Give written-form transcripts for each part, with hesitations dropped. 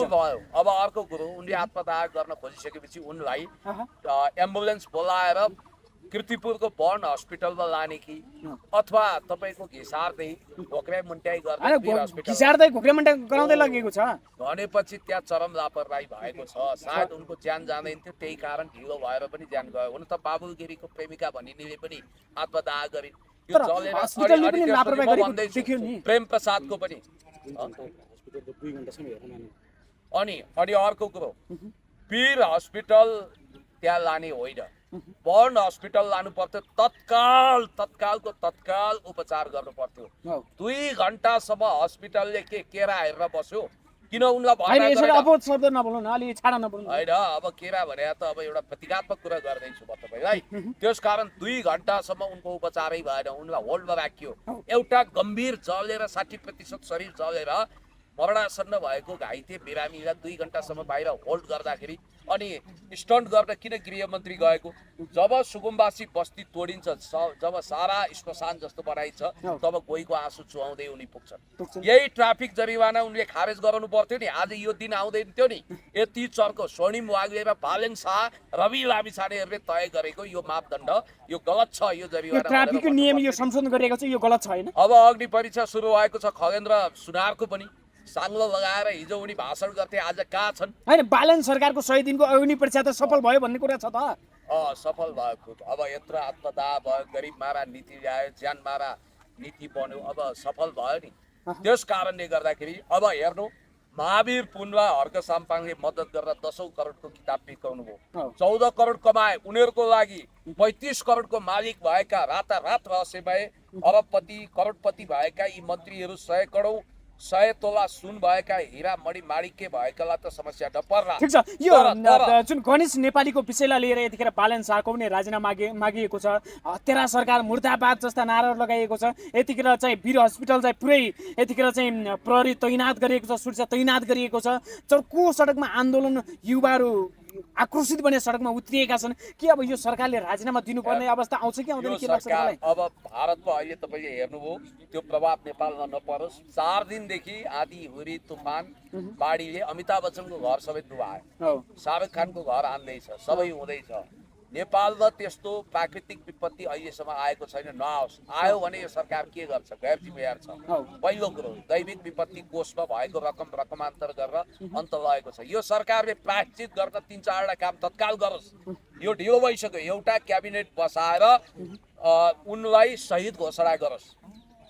भयो। अब अर्को कुरो उनले आत्मदाह गर्न खोजिसकेपछि उनलाई एम्बुलेन्स बोलाएर कृतिपुरको बर्न हस्पिटलमा लाने कि अथवा तपाईँको घिसार्दै घोक्राइ मुन्ट्याइ गर्ने वीर हस्पिटल घिसार्दै घोक्रे मुन्ट्याइ गराउँदै लगेको छ भनेपछि त्यहाँ चरम लापरवाही भएको छ। सायद उनको ज्यान जाँदैन थियो, त्यही कारण ढिलो भएर पनि ज्यान गयो। हुन त बाबुल गिरीको प्रेमिका भनिनेले पनि आत्मदाह गरिन्। यो भन्दैछु प्रेम प्रसादको पनि। अनि अर्को कुरो वीर हस्पिटल त्यहाँ लाने होइन, बर्न हस्पिटल लानु पर्थ्यो। तत्कालको तत्काल उपचार गर्नु पर्थ्यो। 2 घण्टासम्म हस्पिटलले केरा हेरेर बस्यो। किन उनलाई होइन अब केरा भने त अब एउटा प्रतीकात्मक कुरा गर्दैछु म तपाईँलाई। त्यसकारण 2 घण्टासम्म उनको उपचारै भएन, उनलाई होल्डमा राखियो। एउटा गम्भीर जलेर 60% शरीर जलेर मरणासन्न भएको घाइते बिरामीलाई 2 घण्टासम्म बाहिर होल्ड गर्दाखेरि अनि स्टन्ट गर्न किन गृहमन्त्री गएको? जब सुकुम्बासी बस्ती तोडिन्छ, जब सारा श्मशान जस्तो बनाइन्छ, तब गइको आँसु चुहाउँदै उनी पुग्छन्। यही ट्राफिक जरिवाना उनले खारेज गराउनु पर्थ्यो नि। आज यो दिन आउँदैन थियो नि। यति चर्को स्वर्णिम वाग्ले र बालेन शाह, रवि लामिछानेहरूले तय गरेको यो मापदण्ड यो गलत छ। यो जरिवाना ट्राफिकको नियम यो संशोधन गरिएको छ, यो गलत छ होइन। अब अग्नि परीक्षा सुरु भएको छ। खगेन्द्र सुनारको पनि साङ्लो लगाएर हिजो उनी भाषण गर्थे, आज कहाँ छन्? हैन, बालन सरकारको 100 दिनको अग्नि परीक्षा त सफल भयो भन्ने कुरा छ त। सफल भएको। अब यत्रो आत्मदाह भयो, गरिब मारा नीति ल्यायो, ज्यान मारा नीति बन्यो, अब सफल भयो नि। त्यस कारणले गर्दाखेरि अब हेर्नु, महावीर पुनलाई हर्क साम्पाङले मद्दत गरेर 10औं करोडको किताब बिकाउनु भयो। 14 करोड कमाए। उनीहरूको लागि 35 करोडको मालिक भएका, रातारात रहस्यमय अरबपति करोडपति भएका यी मन्त्रीहरू 100 करोड 100 तोला सुन भएका हिरा मणि माणिक्य भएकालाई त समस्या नपर्ला। ठिक छ, यो जुन गणेश नेपालीको विषयलाई लिएर यतिखेर बालन शाहको पनि राजीनामा मागिएको छ। तेरा सरकार मुर्दाबाद जस्ता नाराहरू लगाइएको छ। यतिखेर चाहिँ वीर हस्पिटल चाहिँ पुरै यतिखेर चाहिँ प्रहरी तैनात गरिएको छ, सुरक्षा तैनात गरिएको छ। चर्को सडकमा आन्दोलन, युवाहरू आक्रोशित बने सडकमा उत्रिएका छन्। के अब यो सरकारले राजीनामा दिनुपर्ने अवस्था आउँछ कि आउँदैन के लाग्छ तपाईलाई? अब भारतमा अहिले तपाईले हेर्नुभयो त्यो प्रभाव नेपालमा नपरोस्। 4 दिनदेखि आँधी हुरी तुफान बाढीले अमिताभ बच्चनको घर सबै डुबायो, शाहरुख खानको घर हान्दैछ, सबै हुँदैछ। नेपालमा त्यस्तो प्राकृतिक विपत्ति अहिलेसम्म आएको छैन, नआओस्। आयो भने यो सरकार के गर्छ? गैर जिम्मेवार छ। पहिलो कुरो, दैविक विपत्ति कोषमा भएको रकमान्तर गरेर अन्त लगेको छ। यो सरकारले प्रायश्चित गर्न 3-4 काम तत्काल गरोस्। यो ढिलो भइसक्यो। एउटा क्याबिनेट बसाएर उनलाई शहीद घोषणा गरोस्।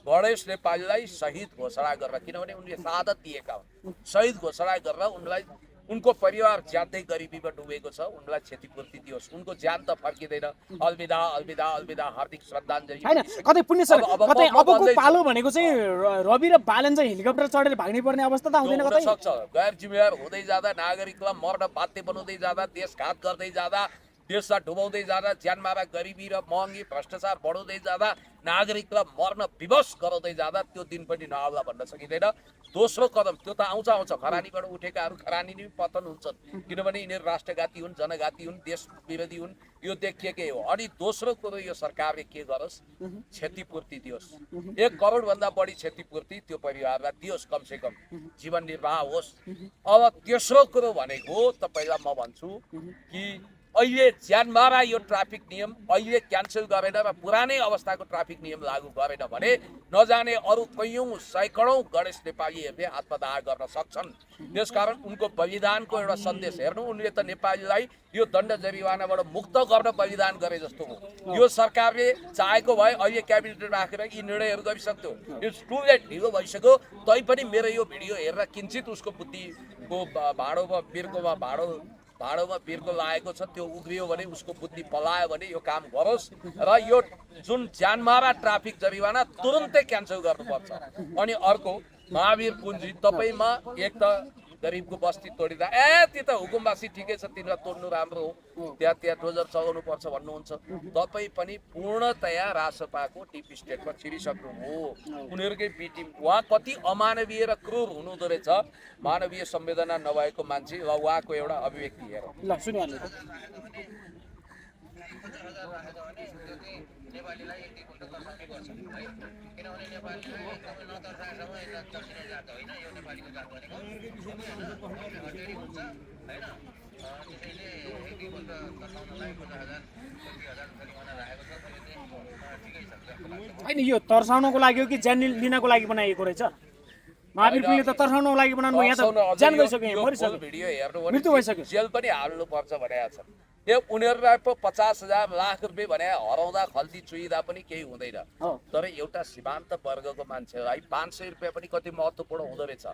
गणेश नेपालीलाई शहीद घोषणा गरेर, किनभने उनले शहादत दिएका हुन्, शहीद घोषणा गरेर उनलाई, उनको परिवार ज्यादै गरिबीमा डुबेको छ, उनलाई क्षतिपूर्ति दियोस्। उनको ज्यान त फर्किँदैन। अलविदा अलविदा अलविदा, हार्दिक श्रद्धाञ्जली। हैन, कतै पुण्य सर, कतै अबको पालो भनेको चाहिँ रवि र बालन चाहिँ हेलिकप्टर चढेर भाग्नै पर्ने अवस्था त आउँदैन कतै? सक्छ। गैर जिम्मेवार हुँदै जाँदा, नागरिकलाई मर्न बाध्य बनाउँदै जाँदा, देशघात गर्दै जाँदा, देशलाई डुबाउँदै जाँदा, ज्यानमारा गरिबी र महँगी भ्रष्टाचार बढाउँदै जाँदा, नागरिकलाई मर्न विवश गराउँदै जाँदा त्यो दिन पनि नआउला भन्न सकिँदैन। दोस्रो कदम त्यो त आउँछ। खरानीबाट उठेकाहरू खरानी नै पतन हुन्छन्, किनभने यिनीहरू राष्ट्रघाती हुन्, जनघाती हुन्, देश विरोधी हुन्, यो देखिएकै हो। अनि दोस्रो कुरो, यो सरकारले के गरोस्? क्षतिपूर्ति दियोस्। 1 करोडभन्दा बढी क्षतिपूर्ति त्यो परिवारलाई दियोस्, कमसे कम जीवन निर्वाह होस्। अब तेस्रो कुरो भनेको तपाईँलाई म भन्छु कि अहिले ज्यानमारा यो ट्राफिक नियम अहिले क्यान्सल गरेन र पुरानै अवस्थाको ट्राफिक नियम लागू गरेन भने नजाने अरू कैयौं सैकडौं गणेश नेपालीहरूले आत्मदाह गर्न सक्छन्। त्यसकारण उनको बलिदानको एउटा सन्देश हेर्नु, उनले त नेपालीलाई यो दण्ड जरिवानाबाट मुक्त गर्न बलिदान गरे जस्तो हो। यो सरकारले चाहेको भए अहिले क्याबिनेट राखेर यी निर्णयहरू गरिसक्थ्यो। इट्स टु लेट, ढिलो भइसक्यो। तैपनि मेरो यो भिडियो हेरेर किञ्चित उसको बुद्धिको भाँडोमा बिर्को लागेको छ, त्यो उग्रियो भने, उसको बुद्धि पलायो भने यो काम गरोस् र यो जुन ज्यानमारा ट्राफिक जरिवाना तुरुन्तै क्यान्सल गर्नुपर्छ। अनि अर्को, महावीर पुन्जी तपाईमा एक त गरिबको बस्ती तोडिदा त्यो त हुकुमवासी ठिकै छ, तिनीलाई तोड्नु राम्रो हो, त्यहाँ डोजर चलाउनु पर्छ भन्नुहुन्छ। तपाई पनि पूर्णतया रासपाको डिप स्टेटमा छिरिसक्नु हो। उनीहरूकै बी टिम। उहाँ कति अमानवीय र क्रूर हुनुहुँदो रहेछ, मानवीय संवेदना नभएको मान्छे। र उहाँको एउटा अभिव्यक्ति हेरौँ। ल सुनिहाल्नु त। नेपालीलाई एक दुईपल्ट तर्साउने गर्छ है किनभने नेपालीलाई एकदमै नतर्साएसम्म यता दक्षिणे जात होइन यो नेपालीको जात भनेको होइन हटेरी हुन्छ होइन त्यसैले एक दुईपल्ट तर्साउनलाई 50,000 50,000 जरिवाना राखेको छ त्यो चाहिँ ठिकै छ जस्तो लाग्छ होइन यो तर्साउनको लागि हो कि ज्यान लिनको लागि बनाइएको रहेछ महावीर पिँढीले त तर्साउनको लागि बनाउनु यहाँ त ज्यान गइसक्यो यहाँ मरिसक्यो भिडियो हेर्नु भने मृत्यु भइसक्यो जेल पनि हाल्नु पर्छ भनेका छन् यो उनीहरूलाई पो 50,000 लाख रुपियाँ भने हराउँदा खल्ती चुइदा पनि केही हुँदैन हो। तर एउटा सीमान्त वर्गको मान्छेलाई 500 रुपियाँ पनि कति महत्त्वपूर्ण हुँदो रहेछ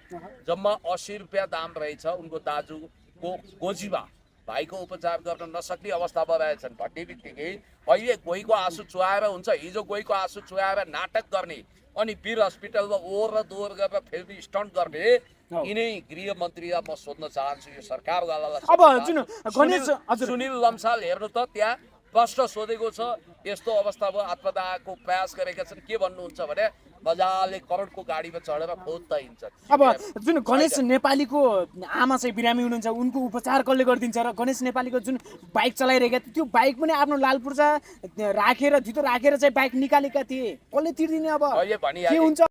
जम्मा 80 रुपियाँ दाम रहेछ उनको दाजुको गोजीमा भाइको उपचार गर्न नसक्ने अवस्थामा रहेछन् भन्ने बित्तिकै अहिले गोहीको आँसु चुहाएर हुन्छ हिजो गोहीको आँसु चुहाएर नाटक गर्ने अनि वीर हस्पिटलमा ओहोर र दोहोर गरेर फिल्मी स्टन्ट गर्ने यिनै गृहमन्त्रीलाई म सोध्न चाहन्छु यो सरकारवालालाई अब जुन गणेश हजुर सुनिल लम्साल हेर्नु त त्यहाँ प्रश्न सोधेको छ यस्तो अवस्थामा आत्मदाहको प्रयास गरेका छन् के भन्नुहुन्छ भने मजाले करोडको गाडीमा चढेर खोज्दा हिँड्छन् अब जुन गणेश नेपालीको आमा चाहिँ बिरामी हुनुहुन्छ उनको उपचार कसले गरिदिन्छ र गणेश नेपालीको जुन बाइक चलाइरहेका थिए त्यो बाइक पनि आफ्नो लाल पूर्जा राखेर धितो राखेर चाहिँ बाइक निकालेका थिए कसले तिर्दिने अब अहिले के भनिहालेँ हुन्छ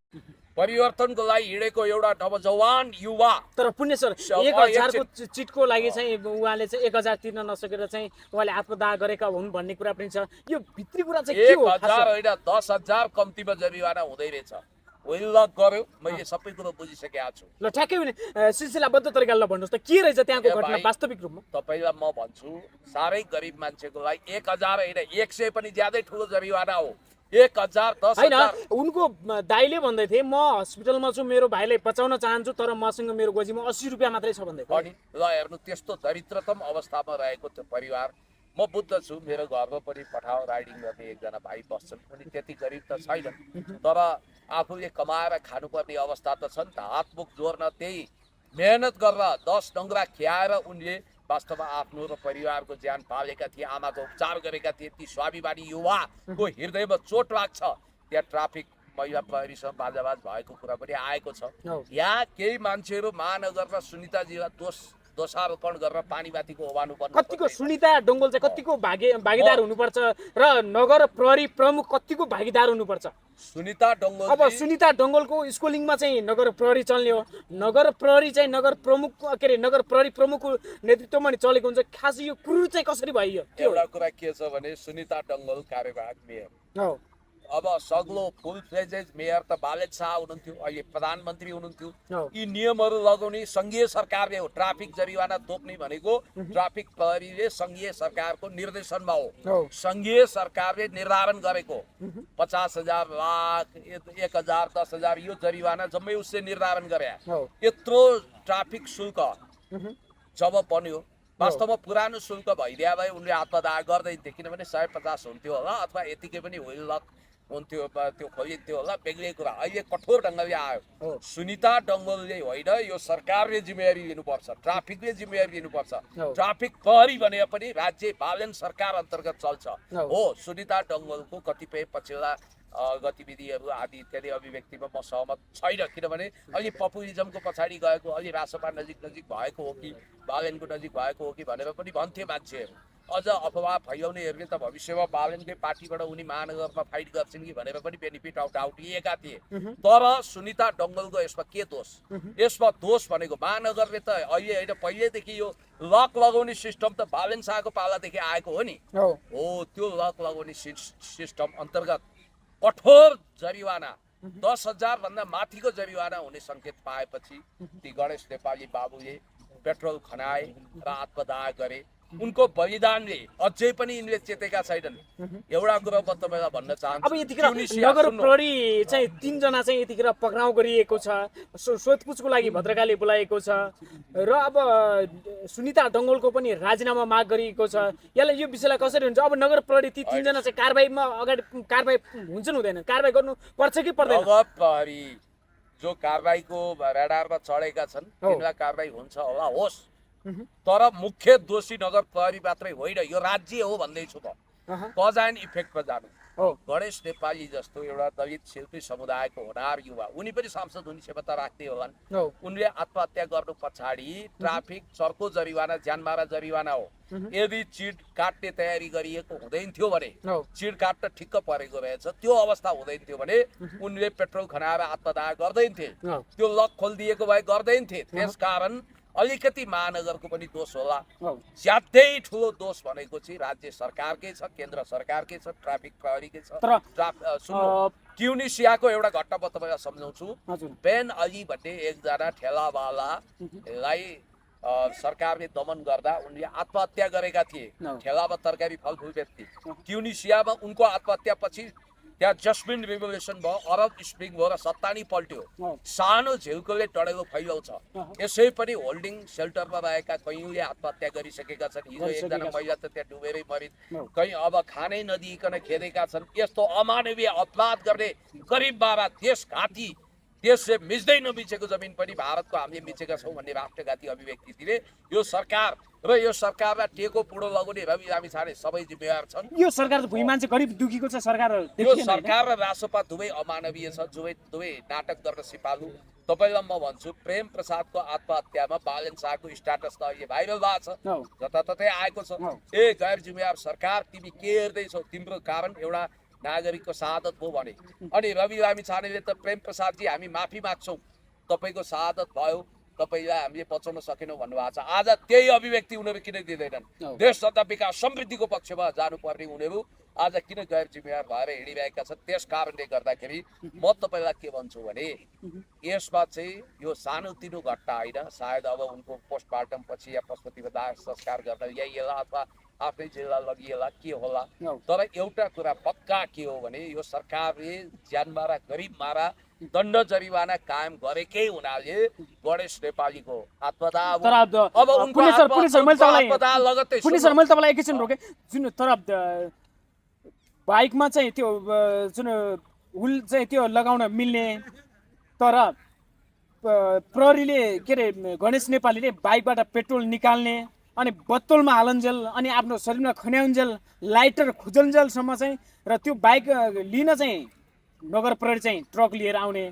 परिवर्तनको लागि हिँडेको एउटा नवजवान युवा तर पुण्य सर 1,000 को चिटको लागि चाहिँ उहाँले चाहिँ 1,000 तिर्न नसकेर चाहिँ उहाँले आत्मदाह गरेका हुन् भन्ने कुरा पनि छ यो भित्री कुरा चाहिँ के हो 1,000 होइन 10,000 कम्तीमा जरिवाना हुँदै रहेछ वेल गर्यो मैले सबै कुरो बुझिसकेको छु ल ठ्याक्कै भने सिलसिलाबद्ध तरिकाले भन्नुहोस् त के रहेछ त्यहाँको घटना वास्तविक रूपमा तपाईँलाई म भन्छु साह्रै गरिब मान्छेको लागि 1,000 होइन 100 पनि ज्यादै ठुलो जरिवाना हो 1,000 होइन 10,000 उनको दाइले भन्दै थिए म हस्पिटलमा छु मेरो भाइलाई बचाउन चाहन्छु तर मसँग मेरो गोजीमा 80 रुपियाँ मात्रै छ भन्दै थियो अनि ल हेर्नु त्यस्तो दरिद्रतम अवस्थामा रहेको त्यो परिवार म बुद्ध छु मेरो घरमा पनि पठाओ राइडिङ गर्ने एकजना भाइ बस्छन् उनी त्यति गरिब त छैनन् तर आफूले कमाएर खानुपर्ने अवस्था त छ नि त हातमुख जोड्न त्यही मेहनत गरेर 10 डङ्ग्रा खियाएर उनले वास्तवमा आफ्नो र परिवारको ज्यान पालेका थिए आमाको उपचार गरेका थिए ती स्वाभिमानी युवाको हृदयमा चोट लाग्छ त्यहाँ ट्राफिक महिला प्रहरीसँग बाजाबाज भएको कुरा पनि आएको छ यहाँ केही मान्छेहरू महानगरमा सुनिताजीलाई दोषारोपण गरेर पानीमाथिको ओभानु पर्नु कतिको सुनिता डङ्गोल चाहिँ कतिको भागीदार हुनुपर्छ र नगर प्रहरी प्रमुख कतिको भागीदार हुनुपर्छ सुनिता डङ्गोल अब सुनिता डङ्गोलको स्कुलिङमा चाहिँ नगर प्रहरी चल्ने हो नगर प्रहरी चाहिँ नगर प्रमुख के अरे नगर प्रहरी प्रमुखको नेतृत्वमा नि चलेको हुन्छ खास यो कुरो चाहिँ कसरी भयो एउटा कुरा के छ भने सुनिता डङ्गोल कार्यवाहक मेयर हो अब सग्लो फुल फ्लेजेज मेयर त बालेद शाह हुनुहुन्थ्यो अहिले प्रधानमन्त्री हुनुहुन्थ्यो हो। यी नियमहरू लगाउने सङ्घीय सरकारले हो ट्राफिक जरिवाना तोक्ने भनेको ट्राफिक प्रहरीले सङ्घीय सरकारको निर्देशनमा हो सङ्घीय सरकारले निर्धारण गरेको 50,000 लाख 1,000 10,000 यो जरिवाना जम्मै उसले निर्धारण गरे यत्रो ट्राफिक शुल्क जब बन्यो वास्तवमा पुरानो शुल्क भइदिए भए उनले आत्मदाह गर्दैन्थे किनभने 150 हुन्थ्यो होला अथवा यतिकै पनि होइल लक हुन्थ्यो त्यो खोलिन्थ्यो होला बेग्लै कुरा अहिले कठोर ढङ्गले आयो सुनिता डङ्गोलले होइन यो सरकारले जिम्मेवारी लिनुपर्छ ट्राफिकले जिम्मेवारी लिनुपर्छ ट्राफिक प्रहरी भने पनि राज्य बालन सरकार अन्तर्गत चल्छ हो सुनिता डङ्गोलको कतिपय पछिल्ला गतिविधिहरू आदि इत्यादि अभिव्यक्तिमा म सहमत छैन किनभने अलि पपुलिजमको पछाडि गएको अलि रासपा नजिक भएको हो कि बालनको नजिक भएको हो कि भनेर पनि भन्थे मान्छेहरू अझ अफवाह फैलाउनेहरूले त भविष्यमा बालनकै पार्टीबाट उनी महानगरमा फाइट गर्छन् कि भनेर पनि बेनिफिट आउट लिएका थिए तर सुनिता डङ्गोलको यसमा के दोष यसमा दोष भनेको महानगरले त अहिले होइन पहिलेदेखि यो लक लगाउने सिस्टम त बालन शाहको पालादेखि आएको हो नि हो त्यो लक लगाउने सिस्टम अन्तर्गत कठोर जरिवाना 10,000 भन्दा माथिको जरिवाना हुने सङ्केत पाएपछि ती गणेश नेपाली बाबुले पेट्रोल खनाए र आत्मदाह गरे उनको बलिदानले अझै पनि यिनले चेतेका छैनन् एउटा कुरा म तपाईँलाई भन्न चाहन्छु अब यतिखेर नगर प्रहरी चाहिँ 3 जना चाहिँ यतिखेर पक्राउ गरिएको छ सोधपुछको लागि भद्रकाले बोलाएको छ र अब सुनिता डङ्गोलको पनि राजीनामा माग गरिएको छ यसलाई यो विषयलाई कसरी हुन्छ अब नगर प्रहरी ती 3 जना चाहिँ कारबाहीमा अगाडि कारबाही हुन्छन् हुँदैन कारबाही गर्नु पर्छ कि पर्दैन नगर प्रहरी जो कारबाहीको राडारमा चढेका छन् तिनलाई कारबाही हुन्छ होला होस् तर मुख्य दोषी नगर प्रहरी मात्रै होइन यो राज्य हो भन्दैछु म कज एन्ड इफेक्टमा जानु हो गणेश नेपाली जस्तो एउटा दलित शिल्पी समुदायको होनार युवा उनी पनि सांसद हुने क्षमता राख्दै होलान्। हो उनले आत्महत्या गर्नु पछाडि ट्राफिक चर्को जरिवाना ज्यानमारा जरिवाना हो। यदि चिट काट्ने तयारी गरिएको हुँदैन थियो भने हो चिट काट्न ठिक्क परेको रहेछ त्यो अवस्था हुँदैन थियो भने उनले पेट्रोल खनाएर आत्मदाह गर्दैनथे। हो त्यो लक खोलिदिएको भए गर्दैनथे। त्यसकारण अलिकति महानगरको पनि दोष होला। हो ज्यादै ठुलो दोष भनेको चाहिँ राज्य सरकारकै छ, केन्द्र सरकारकै छ, ट्राफिक प्रहरीकै छ। तर सुन्नु, ट्युनिसियाको एउटा घटना म तपाईँलाई सम्झाउँछु। हजुर बेन अली भन्ने एकजना ठेलावालालाई सरकारले दमन गर्दा उनले आत्महत्या गरेका थिए। हो। ठेलामा तरकारी फलफुल बेच्थे। ट्युनिसियामा उनको आत्महत्यापछि त्यहाँ जस्मिन रिभोल्युसन भयो, अरब स्प्रिङ भयो र सत्तानी पल्ट्यो। हो। सानो झिल्कोले टडेलो फैलाउँछ। यसै पनि होल्डिङ सेल्टरमा रहेका कयौँले आत्महत्या गरिसकेका छन्। हिजो एकजना महिला त त्यहाँ डुबेरै मरिन्। कहीँ अब खानै नदिइकन खेदेका छन्। यस्तो अमानवीय अपराध गर्ने गरिब बाबा देशघाती, देशले मिच्दै नमिचेको जमिन पनि भारतको हामीले मिचेका छौँ भन्ने राष्ट्रघाती अभिव्यक्तिले यो सरकार र यो सरकारलाई टेको पुडो लगाउने रवि लामिछाने सबै जिम्मेवार छन्। यो सरकार भुइँ मान्छे गरिब दुखीको छ सरकार यो देखिएन हैन? सरकार र रासोपा दुवै अमानवीय छ, दुवै नाटक गर्न सिपालु। तपाईँलाई म भन्छु प्रेम प्रसादको आत्महत्यामा बालन शाहको स्ट्याटस त अहिले भाइरल भएको छ, हो। जताततै आएको छ। हो। ए गैर जिम्मेवार सरकार, तिमी के हेर्दैछौ? तिम्रो कारण एउटा नागरिकको शहादत भयो भने। अनि रवि लामिछानेले त प्रेम प्रसादजी हामी माफी माग्छौँ, तपाईँको शहादत भयो, तपाईँलाई हामीले बचाउन सकेनौँ भन्नुभएको छ। आज त्यही अभिव्यक्ति उनीहरू किन दिँदैनन्? हो। देश तथा विकास समृद्धिको पक्षमा जानुपर्ने उनीहरू आज किन गैर जिम्मेवार भएर हिँडिरहेका छन्? त्यस कारणले गर्दाखेरि म तपाईँलाई के भन्छु भने यसमा चाहिँ यो सानोतिनो घटना होइन। सायद अब उनको पोस्टमार्टम पछि या पशुपतिको दाह संस्कार गर्दा यही होला अथवा आफ्नै जिल्ला लगिएला के होला। हो। तर एउटा कुरा पक्का के हो भने यो सरकारले ज्यानमारा गरिब मारा दण्ड जरिवाना कायम गरेकै हुनाले गणेश नेपालीको आत्मदाह तर अब उनको पुलिस सर मैले तपाईँलाई आत्मदाह लगत्तै पुलिस सर मैले तपाईँलाई एकैछिन रोकेँ। जुन तर बाइकमा चाहिँ त्यो जुन हुल चाहिँ त्यो लगाउन मिल्ने, तर प्रहरीले के अरे गणेश नेपालीले बाइकबाट पेट्रोल निकाल्ने अनि बत्तलमा हालन्जेल अनि आफ्नो शरीरमा खन्याउन्जेल लाइटर खुजन्जेलसम्म चाहिँ र त्यो बाइक लिन चाहिँ नगर प्रहरी चाहिँ ट्रक लिएर आउने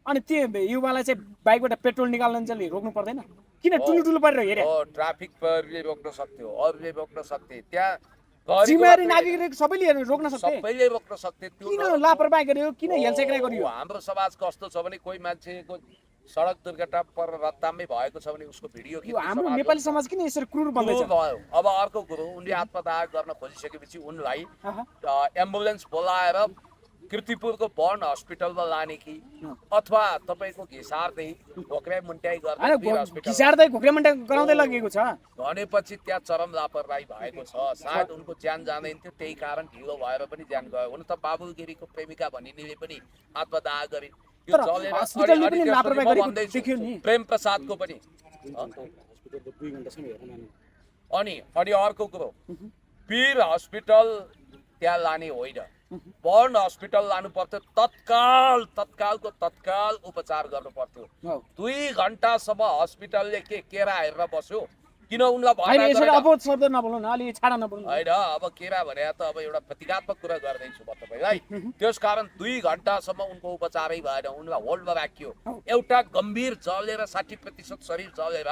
अनि त्यो युवालाई चाहिँ बाइकबाट पेट्रोल निकाल्नुन्जेल रोक्नु पर्दैन? किन टुलु टुलु परेर हेरे? ट्राफिक प्रहरीले रोक्न सक्थ्यो, अरूले रोक्न सक्थे, त्यहाँ जिम्मेवारी नागरिक सबैले रोक्न सक्थे, सबैले रोक्न सक्थे। किन लापरवाही गर्यो? किन हेलचेक्राइ गर्यो? हाम्रो समाज कस्तो छ भने कोही मान्छेको सडक दुर्घटना पर रत्तामै भएको छ भने उसको भिडियो यो हाम्रो नेपाली समाज किन यसरी क्रूर बन्दैछ? भयो। अब अर्को कुरो, उनले आत्मदाह गर्न खोजिसकेपछि उनलाई एम्बुलेन्स बोलाएर किर्तिपुरको बर्न हस्पिटलमा लाने कि अथवा तपाईँको घिसारदेखि घोक्राइ मुन्ट्याइ गर्ने घिसार्दै घोक्राइ मुन्ट्याइ गराउँदै लगेको छ भनेपछि त्यहाँ चरम लापरवाही भएको छ। सायद उनको ज्यान जाँदैन थियो, त्यही कारण ढिलो भएर पनि ज्यान गयो। हुन त बाबुल गिरीको प्रेमिका भनिनेले पनि आत्मदाह गरिन्। यो चलेर प्रेम प्रसादको पनि अनि अर्को कुरो, पीर हस्पिटल त्यहाँ लाने होइन, बर्न हस्पिटल लानु पर्थ्यो। तत्काल उपचार गर्नु पर्थ्यो। 2 घण्टासम्म हस्पिटलले केरा हेरेर बस्यो? किन उनलाई होइन? अब केरा भने त अब एउटा प्रतीकात्मक कुरा गर्दैछु म तपाईँलाई। त्यस कारण 2 घण्टासम्म उनको उपचारै भएन, उनलाई होल्डमा राखियो। एउटा गम्भीर जलेर 60% शरीर जलेर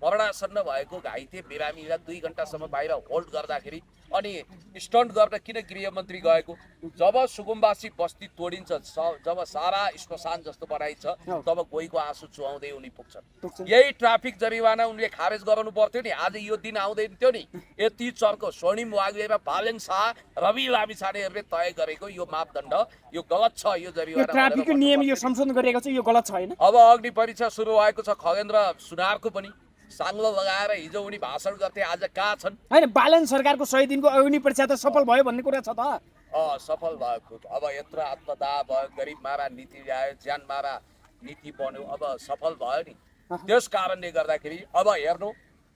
मरणासन्न भएको घाइते बिरामीलाई 2 घण्टासम्म बाहिर होल्ड गर्दाखेरि अनि स्टन्ट गर्न किन गृहमन्त्री गएको? जब सुगुम्बासी बस्ती तोडिन्छ, जब सारा श्मशान जस्तो बनाइन्छ, तब गइको आँसु चुहाउँदै उनी पुग्छन्। यही ट्राफिक जरिवाना उनले खारेज गराउनु पर्थ्यो नि। आज यो दिन आउँदैन थियो नि। यति चर्को स्वर्णिम वाग्ले र बालन शाह, रवि लामिछानेहरूले तय गरेको यो मापदण्ड यो गलत छ। यो जरिवाना ट्राफिकको नियम यो संशोधन गरिएको छ, यो गलत छ होइन? अब अग्नि परीक्षा सुरु भएको छ। खगेन्द्र सुनारको पनि साङ्लो लगाएर हिजो उनी भाषण गर्थे, आज कहाँ छन्? होइन, बालन सरकारको 100 दिनको अग्नि परीक्षा त सफल भयो भन्ने कुरा छ त। सफल भएको। अब यत्रो आत्मदाह भयो, गरिब मारा नीति ल्यायो, ज्यान मारा नीति बन्यो, अब सफल भयो नि। त्यस कारणले गर्दाखेरि अब हेर्नु,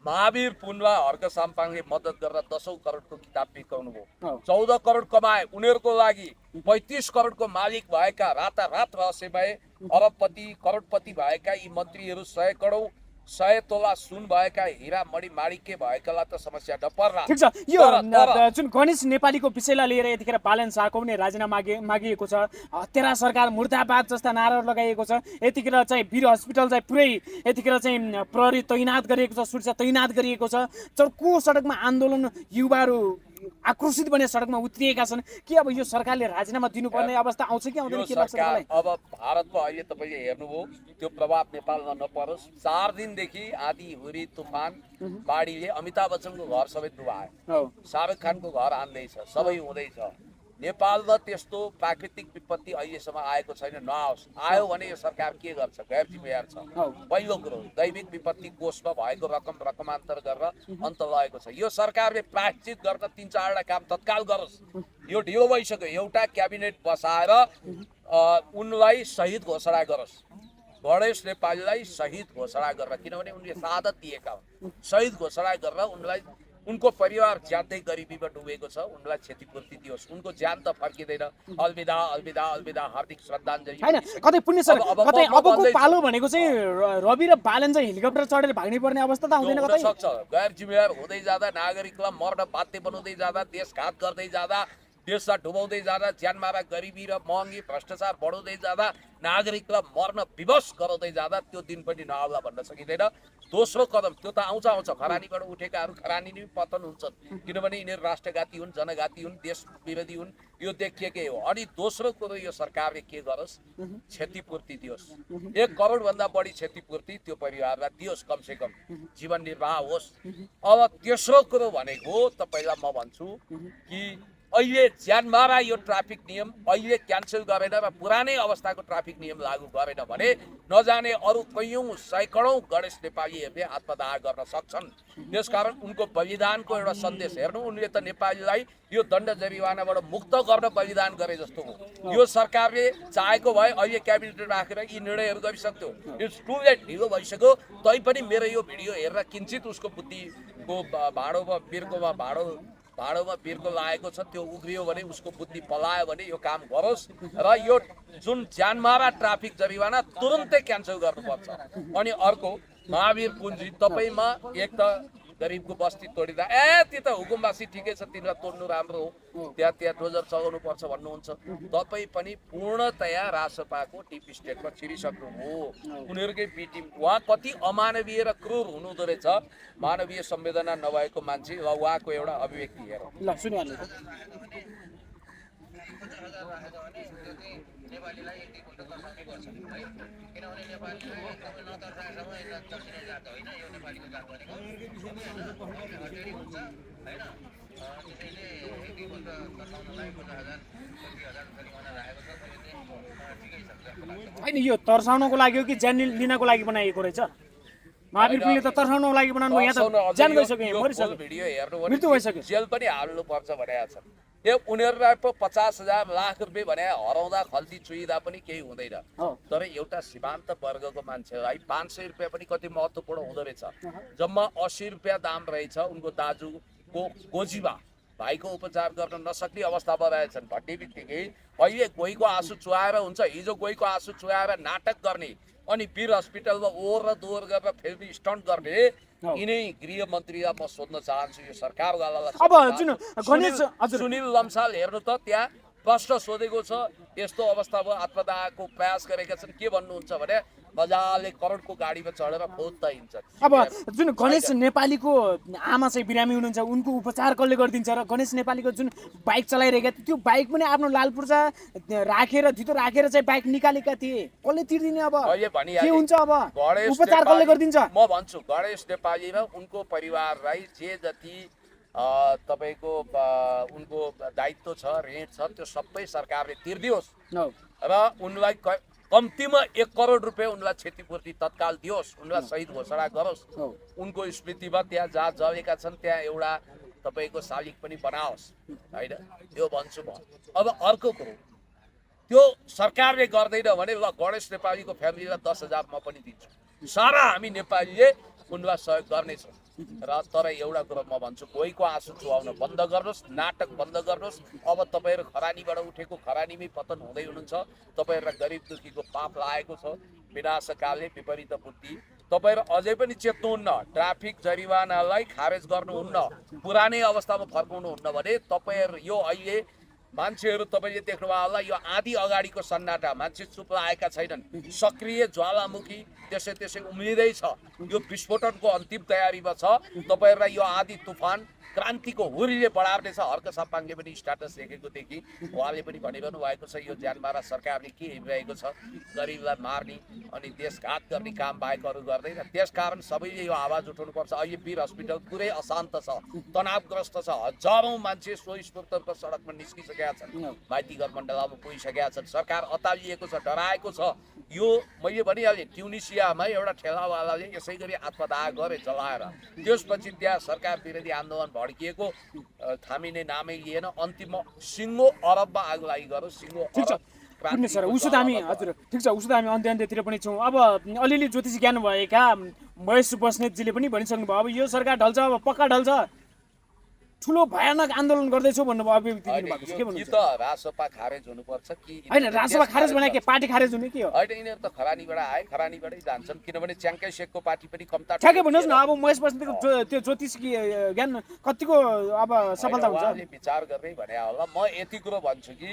महावीर पुनलाई हर्क साम्पाङले मद्दत गरेर 10औं करोडको किताब बिकाउनु भयो। 14 करोड कमाए। उनीहरूको लागि 35 करोडको मालिक भएका रातारात रहस्यमय अरबपति करोडपति भएका यी मन्त्रीहरू 100 करोड 100 तोला सुन भएका हिरा मणि माणिक्य भएकालाई त समस्या नपर्ला। ठिक छ, यो तर- जुन गणेश नेपालीको विषयलाई लिएर यतिखेर बालन शाहको पनि राजीनामा मागिएको छ, तेरा सरकार मुर्दाबाद जस्ता नाराहरू लगाइएको छ। यतिखेर चाहिँ वीर हस्पिटल चाहिँ पुरै यतिखेर चाहिँ प्रहरी तैनात गरिएको छ, सुरक्षा तैनात गरिएको छ। चर्को सडकमा आन्दोलन, युवाहरू आक्रोशित बने सडकमा उत्रिएका छन्। के अब यो सरकारले राजीनामा दिनुपर्ने अवस्था आउँछ कि आउँदैन, यो के लाग्छ सरकार तपाईँलाई? अब भारतमा अहिले तपाईँले हेर्नुभयो त्यो प्रभाव नेपालमा नपरोस्। 4 दिनदेखि आँधी हुरी तुफान बाढीले अमिताभ बच्चनको घर सबै डुबायो, हो, शाहरुख खानको घर हान्दैछ, सबै हुँदैछ। नेपालमा त्यस्तो प्राकृतिक विपत्ति अहिलेसम्म आएको छैन, नआओस्। आयो भने यो सरकार के गर्छ? गैर जिम्मेवार छ। हो। पहिलो कुरो दैविक विपत्ति कोषमा भएको रकमान्तर गरेर अन्त लगेको छ। यो सरकारले प्रायश्चित गर्न 3-4 काम तत्काल गरोस्। यो ढिलो भइसक्यो। एउटा क्याबिनेट बसाएर उनलाई शहीद घोषणा गरोस्। गणेश नेपालीलाई शहीद घोषणा गरेर, किनभने उनले शहादत दिएका हुन्, शहीद घोषणा गरेर उनलाई, उनको परिवार ज्यादै गरिबीमा डुबेको छ, उनलाई क्षतिपूर्ति दियोस्। उनको ज्यान त फर्किँदैन। अलविदा अलविदा अलविदा, हार्दिक श्रद्धाञ्जली। होइन, कतै पुण्य सर, अब कतै म अबको भन्दैछु। पालो भनेको चाहिँ रवि र बालन चाहिँ हेलिकप्टर चढेर भाग्नै पर्ने अवस्था त आउँदैन हुन कतै? सक्छ। गैर जिम्मेवार हुँदै जाँदा, नागरिकलाई मर्न बाध्य बनाउँदै जाँदा, देशघात गर्दै जाँदा, देशलाई डुबाउँदै जाँदा, ज्यानमारा गरिबी र महँगी भ्रष्टाचार बढाउँदै जाँदा, नागरिकलाई मर्न विवश गराउँदै जाँदा त्यो दिन पनि नआउला भन्न सकिँदैन। दोस्रो कदम त्यो त आउँछ। खरानीबाट उठेकाहरू खरानी नै पतन हुन्छन्, किनभने यिनीहरू राष्ट्रघाती हुन्, जनघाती हुन्, देश विरोधी हुन्, यो देखिएकै हो। अनि दोस्रो कुरो यो सरकारले के गरोस्? क्षतिपूर्ति दियोस्। 1 करोडभन्दा बढी क्षतिपूर्ति त्यो परिवारलाई दियोस्, कमसे कम जीवन निर्वाह होस्। अब तेस्रो कुरो भनेको तपाईँलाई म भन्छु कि अहिले ज्यानमारा यो ट्राफिक नियम अहिले क्यान्सल गरेन र पुरानै अवस्थाको ट्राफिक नियम लागू गरेन भने नजाने अरू कैयौँ सैकडौँ गणेश नेपालीहरूले आत्मदाह गर्न सक्छन्। त्यसकारण उनको बलिदानको एउटा सन्देश हेर्नु, उनले त नेपालीलाई यो दण्ड जरिवानाबाट मुक्त गर्न बलिदान गरे जस्तो हो। यो सरकारले चाहेको भए अहिले क्याबिनेट राखेर यी निर्णयहरू गरिसक्थ्यो। यो टु लेट, ढिलो भइसक्यो। तैपनि मेरो यो भिडियो हेरेर किञ्चित उसको बुद्धिको भाँडोमा बिर्को लागेको छ, त्यो उग्रियो भने, उसको बुद्धि पलायो भने यो काम गरोस् र यो जुन ज्यानमारा ट्राफिक जरिवाना तुरुन्तै क्यान्सल गर्नुपर्छ। अनि अर्को महावीर पुञ्जी, तपाईँमा एक त गरिबको बस्ती तोडिँदा त्यो त हुकुमवासी ठिकै छ, तिनीलाई तोड्नु राम्रो हो, त्यहाँ डोजर चलाउनु पर्छ भन्नुहुन्छ। तपाईँ पनि पूर्णतया रासपाको डिप स्टेटमा छिरिसक्नु हो। उनीहरूकै बी टिम। उहाँ कति अमानवीय र क्रूर हुनुहुँदो रहेछ, मानवीय संवेदना नभएको मान्छे। र उहाँको एउटा अभिव्यक्ति हेरौँ। ल सुनिहाल्नु। नेपालीलाई एकैपल्ट तर्साउने गर्छ है, किनभने नेपालीलाई एकदमै नतर्साएसम्म तर्सिने जात होइन यो नेपालीको जात भनेको, हटेरी हुन्छ होइन। त्यसैले एकैपल्ट तर्साउनलाई 50,000 20,000 जरिवाना राखेको छ, त्यसले ठिकै छ जस्तो लाग्छ। होइन, यो तर्साउनको लागि हो कि ज्यान लिनको लागि बनाइएको रहेछ? महावीर पुञ्जीले त तर्साउनको लागि बनाउनु, यहाँ त ज्यान गइसक्यो, यहाँ मरिसक्यो, भिडियो हेर्नु मृत्यु भइसक्यो। जेल पनि हाल्नुपर्छ भनेका छन्। यो उनीहरूलाई पो 50,000 लाख रुपियाँ भने हराउँदा खल्ती चुइदा पनि केही हुँदैन। हो। तर एउटा सीमान्त वर्गको मान्छेलाई 500 रुपियाँ पनि कति महत्त्वपूर्ण हुँदो रहेछ। जम्मा 80 रुपियाँ दाम रहेछ उनको दाजुको गोजीमा। भाइको उपचार गर्न नसक्ने अवस्थामा रहेछन्। भन्ने बित्तिकै अहिले गोहीको आँसु चुहाएर हुन्छ, हिजो गोहीको आँसु चुहाएर नाटक गर्ने अनि वीर हस्पिटलमा ओहोर र दोहोर गरेर फिल्मी स्टन्ट गर्ने यिनै गृहमन्त्रीलाई म सोध्न चाहन्छु। यो सरकारवालालाई अब जुन गणेश हजुर सुनिल लम्साल हेर्नु त त्यहाँ प्रश्न सोधेको छ, यस्तो अवस्थामा आत्मदाहको प्रयास गरेका छन्। के भन्नुहुन्छ भने मजाले करोडको गाडीमा चढेर खोज्दा हिँड्छ। अब जुन गणेश नेपालीको आमा चाहिँ बिरामी हुनुहुन्छ, उनको उपचार कसले गरिदिन्छ? र गणेश नेपालीको जुन बाइक चलाइरहेका थिए, त्यो बाइक पनि आफ्नो लाल पूर्जा राखेर धितो राखेर चाहिँ बाइक निकालेका थिए, कसले तिर्दिने? अब के हुन्छ? अब उपचार कसले गरिदिन्छ? म भन्छु गणेश नेपाली र उनको परिवारलाई जे जति तपाईँको उनको दायित्व छ, ऋण छ, त्यो सबै सरकारले तिर्दियोस् र उनलाई कम्तीमा 1 करोड रुपियाँ उनलाई क्षतिपूर्ति तत्काल दियोस्, उनलाई शहीद घोषणा गरोस्। उनको स्मृतिमा त्यहाँ जहाँ जलेका छन् त्यहाँ एउटा तपाईँको शालिग पनि बनाओस् होइन, यो भन्छु म। अब अर्को कुरो त्यो सरकारले गर्दैन भने ल गणेश नेपालीको फ्यामिलीलाई 10,000 म पनि दिन्छु। सारा हामी नेपालीले उनलाई सहयोग गर्नेछौँ। र तर एउटा कुरो म भन्छु, कोहीको आँसु चुहाउन बन्द गर्नुहोस्, नाटक बन्द गर्नुहोस्। अब तपाईँहरू खरानीबाट उठेको खरानीमै पतन हुँदै हुनुहुन्छ। तपाईँहरूलाई गरिब दुखीको पाप लागेको छ। विनाशकाले विपरीत बुद्धि तपाईँहरू अझै पनि चेत्नुहुन्न, ट्राफिक जरिवानालाई खारेज गर्नुहुन्न, पुरानै अवस्थामा फर्काउनुहुन्न भने तपाईँहरू यो अहिले मान्छेहरू तपाईँले देख्नुभयो होला, यो आधी अगाडिको सन्नाटा, मान्छे चुप लागेका छैनन्, सक्रिय ज्वालामुखी त्यसै त्यसै उम्लिँदैछ, यो विस्फोटनको अन्तिम तयारीमा छ। तपाईँहरूलाई यो आधी तुफान क्रान्तिको हुरीले बढाउने छ। हर्क साप्ताङले पनि स्ट्याटस देखेको देखि उहाँले पनि भनिरहनु भएको छ, यो ज्यानमारा सरकारले के हेरिरहेको छ, गरिबलाई मार्ने अनि देशघात गर्ने काम बाहेक अरू गर्दैन। त्यसकारण सबैले यो आवाज उठाउनुपर्छ। अहिले वीर हस्पिटल पुरै अशान्त छ, तनावग्रस्त छ, हजारौँ मान्छे स्वस्फूर्तको सडकमा निस्किसकेका छन्, माइतीघर मण्डलामा पुगिसकेका छन्। सरकार अतालिएको छ, डराएको छ। यो मैले भनिहालेँ, ट्युनिसियामा एउटा ठेलावालाले यसै गरी आत्मदाह गरे जलाएर, त्यसपछि त्यहाँ सरकार विरोधी आन्दोलन भड्किएको, थामिने नामै लिएन, अन्तिममा सिङ्गो अरबमा आगो लागि गऱ्यो। सिङ्गो ठिक छ पुण्य सर, उसो त हामी हजुर ठिक छ, उसो त हामी अन्त्यतिर पनि छौँ। अब अलिअलि ज्योतिष ज्ञान भएका महेश बस्नेतजीले पनि भनिसक्नु भयो, अब यो सरकार ढल्छ, अब पक्का ढल्छ, ठुलो भयानक आन्दोलन गर्दैछौँ भन्नुभयो, अभिव्यक्ति दिनुभएको छ, के कि भन्नुहुन्छ? त रासपा खारेज हुनुपर्छ कि होइन, राजसभा खारेज भने के पार्टी खारेज हुने के हो? होइन, यिनीहरू त खरानीबाट आए, खरानीबाटै जान्छन्, किनभने च्याङ्कै सेकको पार्टी पनि कम्ता ठ्याक्कै भन्नुहोस् न, अब महेश बस्नेतको त्यो ज्योतिष ज्ञान कतिको अब सफलता हुन्छ? उहाँले विचार गर्दै भने होला। म यति कुरो भन्छु कि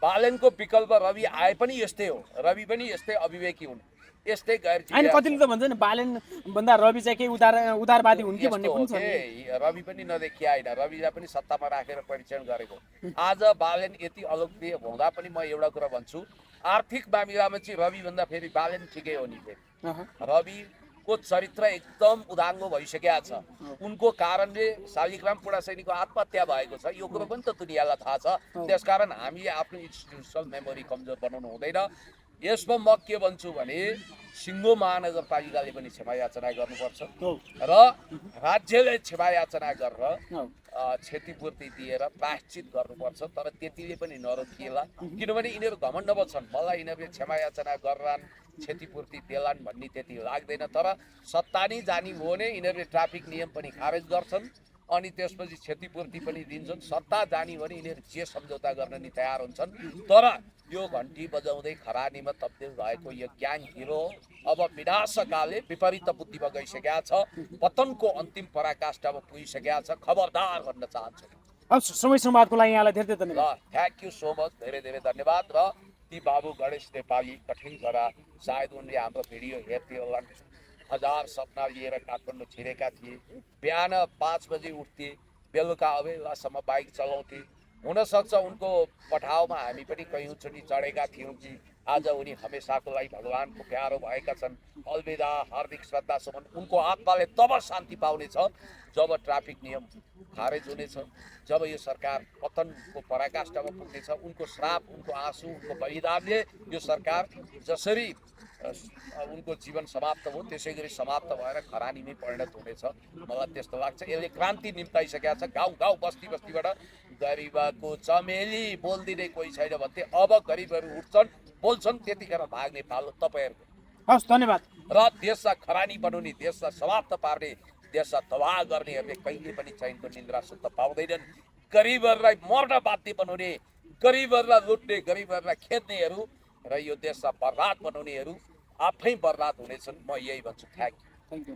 बालनको विकल्प रवि आए पनि यस्तै हो, रवि पनि यस्तै अभिवेकी हुन्, यस्तै गैर होइन, कतिले त भन्छ नि बालेन भन्दा रवि चाहिँ के उदारवादी हुन् कि भन्ने पनि छ नि। रवि पनि नदेखिया होइन, रविलाई पनि सत्तामा राखेर परीक्षण गरेको। आज बालेन यति अलोकप्रिय हुँदा पनि म एउटा कुरा भन्छु, आर्थिक मामिलामा चाहिँ रवि भन्दा फेरि बालेन ठिकै हो नि। फेरि रविको चरित्र एकदम उदाङ्गो भइसकेका छ, उनको कारणले शालिग्राम पुडासैनीको आत्महत्या भएको छ, यो कुरो पनि त दुनियाँलाई थाहा छ। त्यसकारण हामीले आफ्नो इन्स्टिट्युसनल मेमोरी कमजोर बनाउनु हुँदैन। यसमा म के भन्छु भने सिङ्गो महानगरपालिकाले पनि क्षमायाचना गर्नुपर्छ र राज्यले क्षमायाचना गरेर क्षतिपूर्ति दिएर प्रायश्चित गर्नुपर्छ। तर त्यतिले पनि नरोकिएला, किनभने यिनीहरू घमण्डमा छन्, मलाई यिनीहरूले क्षमायाचना गर्लान्, क्षतिपूर्ति देलान् भन्ने त्यति लाग्दैन। तर सत्ता नै जानी हो भने यिनीहरूले ट्राफिक नियम पनि खारेज गर्छन् अनि त्यसपछि क्षतिपूर्ति पनि दिन्छन्। सत्ता जानी भने यिनीहरू जे सम्झौता गर्न नि तयार हुन्छन्। तर यो घन्टी बजाउँदै खरानीमा तब्दिल भएको यो ग्याङ हिरो अब विनाशकाले विपरीत बुद्धिमा गइसकेका छ, पतनको अन्तिम पराकाष्ठामा पुगिसकेका छ। खबरदार भन्न चाहन्छु। हस्, समय संवादको लागि यहाँलाई धेरै धेरै धन्यवाद। थ्याङ्क यू सो मच, धेरै धेरै धन्यवाद। र ती बाबु गणेश नेपाली कठिन गरा, सायद उनले हाम्रो भिडियो हेर्थे होला। हजार सपना लिएर काठमाडौँ छिरेका थिए, बिहान 5 बजे उठ्थे, बेलुका अबेलासम्म बाइक चलाउँथे। हुनसक्छ उनको पठाउमा हामी पनि कैयौँचोटि चढेका थियौँ कि आज उनी हमेसाको लागि भगवानको प्यारो भएका छन्। अलविदा, हार्दिक श्रद्धा सुमन। उनको आत्माले तब शान्ति पाउनेछ जब ट्राफिक नियम खारेज हुनेछ, जब यो सरकार पतनको पराकाष्ठामा पुग्नेछ। उनको श्राप, उनको आँसु, उनको बलिदानले यो सरकार जसरी उनको जीवन समाप्त हो त्यसै गरी समाप्त भएर खरानीमै परिणत हुनेछ, मलाई त्यस्तो लाग्छ। यसले क्रान्ति निम्ताइसकेका छ। गाउँ गाउँ बस्ती बस्तीबाट गरिबको चमेली बोल्दिने कोही छैन भन्थे, अब गरिबहरू उठ्छन्, बोल्छन्, त्यतिखेर भाग्ने पालो तपाईँहरूको। हस्, धन्यवाद। र देशलाई खरानी बनाउने, देशलाई समाप्त पार्ने, देशलाई तबाह गर्नेहरूले कहिले पनि चैनको निन्द्रा सुत्न पाउँदैनन्। गरिबहरूलाई मर्न बाध्य बनाउने, गरिबहरूलाई लुट्ने, गरिबहरूलाई खेद्नेहरू र यो देशलाई बर्बाद बनाउनेहरू आफै बर्बाद हुनेछन्। म यही भन्छु। Thank you.